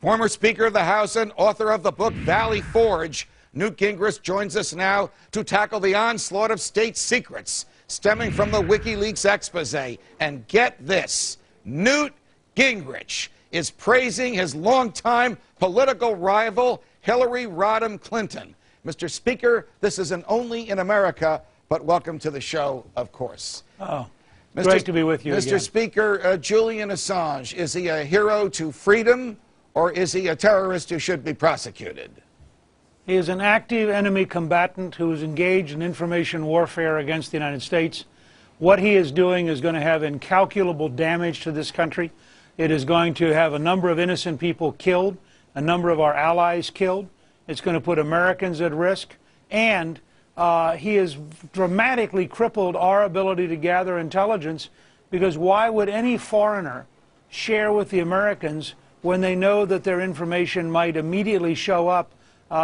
Former Speaker of the House and author of the book Valley Forge, Newt Gingrich joins us now to tackle the onslaught of state secrets stemming from the Wikileaks expose. And get this, Newt Gingrich is praising his longtime political rival, Hillary Rodham Clinton. Mr. Speaker, this isn't only in America, but welcome to the show, of course. Oh, great to be with you Mr. again. Speaker, Julian Assange, is he a hero to freedom, or is he a terrorist who should be prosecuted? He is an active enemy combatant who is engaged in information warfare against the United States. What he is doing is going to have incalculable damage to this country. It is going to have a number of innocent people killed, a number of our allies killed. It's going to put Americans at risk. And he has dramatically crippled our ability to gather intelligence, because why would any foreigner share with the Americans when they know that their information might immediately show up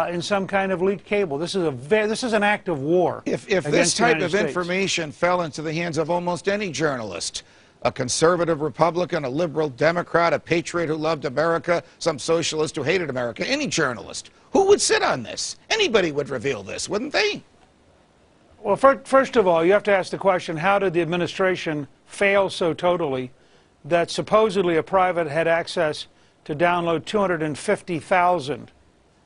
in some kind of leaked cable? This is an act of war. If this type of information fell into the hands of almost any journalist, a conservative Republican, a liberal Democrat, a patriot who loved America, some socialist who hated America, any journalist, who would sit on this? Anybody would reveal this, wouldn't they? Well, first of all, you have to ask the question, how did the administration fail so totally that supposedly a private had access to download 250,000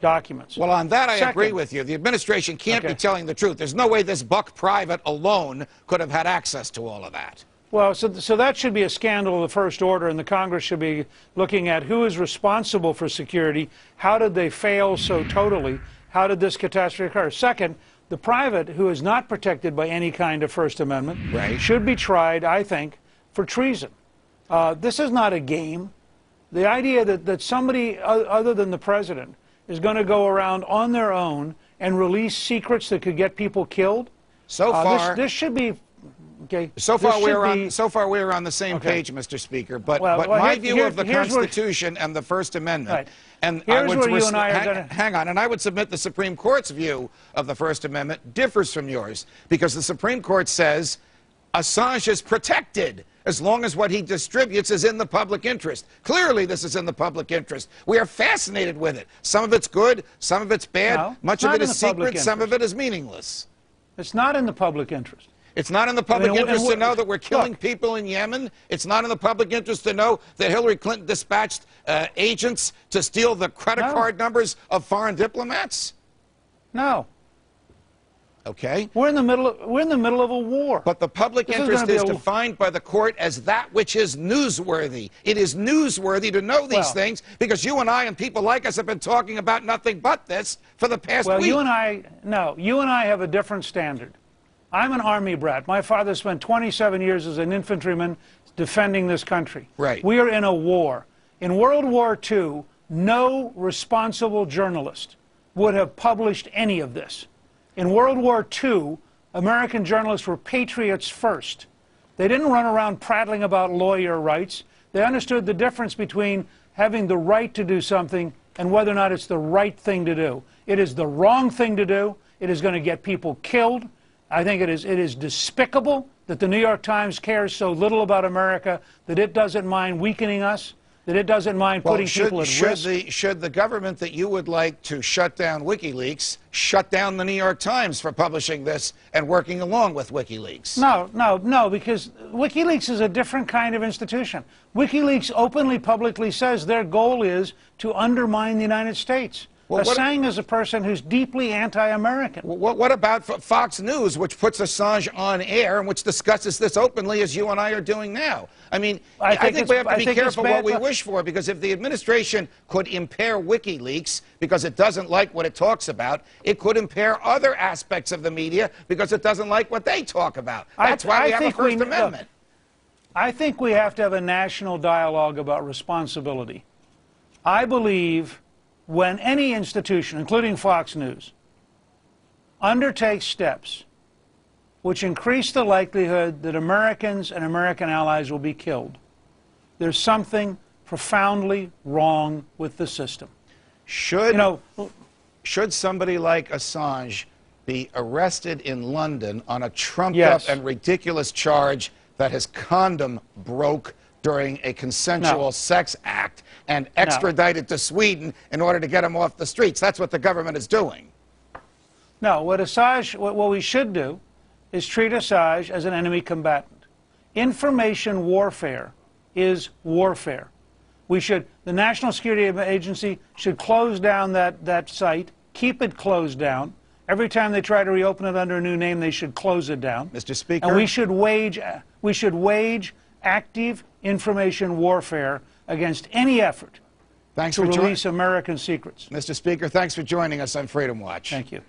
documents? Well, on that I agree with you. The administration can't be telling the truth. There's no way this buck private alone could have had access to all of that. Well, so that should be a scandal of the first order, and the Congress should be looking at who is responsible for security. How did they fail so totally? How did this catastrophe occur? Second, the private, who is not protected by any kind of First Amendment, should be tried, I think, for treason. This is not a game. The idea that somebody other than the president is going to go around on their own and release secrets that could get people killed. So far, this should be okay. So far we're on the same page, Mr. Speaker. But my view of the Constitution and the First Amendment, and here's where you and I are going to hang on, and I would submit the Supreme Court's view of the First Amendment differs from yours, because the Supreme Court says Assange is protected as long as what he distributes is in the public interest. Clearly, this is in the public interest. We are fascinated with it. Some of it's good, some of it's bad. No, much of it is secret, some of it is meaningless. It's not in the public interest. It's not in the public interest to know that we're killing people in Yemen. It's not in the public interest to know that Hillary Clinton dispatched agents to steal the credit card numbers of foreign diplomats. No. Okay. We're in the middle of a war. But the public interest is defined by the court as that which is newsworthy. It is newsworthy to know these things, because you and I and people like us have been talking about nothing but this for the past week. You and I have a different standard. I'm an Army brat. My father spent 27 years as an infantryman defending this country. Right. We are in a war. In World War II, no responsible journalist would have published any of this. In World War II, American journalists were patriots first. They didn't run around prattling about lawyer rights. They understood the difference between having the right to do something and whether or not it's the right thing to do. It is the wrong thing to do. It is going to get people killed. I think it is despicable that the New York Times cares so little about America that it doesn't mind weakening us, that it doesn't mind putting people at risk. Should the government that you would like to shut down Wikileaks shut down the New York Times for publishing this and working along with Wikileaks? No, because Wikileaks is a different kind of institution. Wikileaks openly, publicly says their goal is to undermine the United States. Assange is a person who's deeply anti-American. What about Fox News, which puts Assange on air and which discusses this openly as you and I are doing now? I mean, I think we have to be careful what we wish for, because if the administration could impair Wikileaks because it doesn't like what it talks about, it could impair other aspects of the media because it doesn't like what they talk about. That's why we have a First Amendment. I think we have to have a national dialogue about responsibility. I believe when any institution, including Fox News, undertakes steps which increase the likelihood that Americans and American allies will be killed, there's something profoundly wrong with the system. Should somebody like Assange be arrested in London on a trumped-up and ridiculous charge that his condom broke during a consensual sex act and extradite it to Sweden in order to get him off the streets. That's what the government is doing. No, what we should do is treat Assange as an enemy combatant. Information warfare is warfare. The National Security Agency should close down that site, keep it closed down. Every time they try to reopen it under a new name, they should close it down. Mr. Speaker. And we should wage active information warfare against any effort to release American secrets. Mr. Speaker, thanks for joining us on Freedom Watch. Thank you.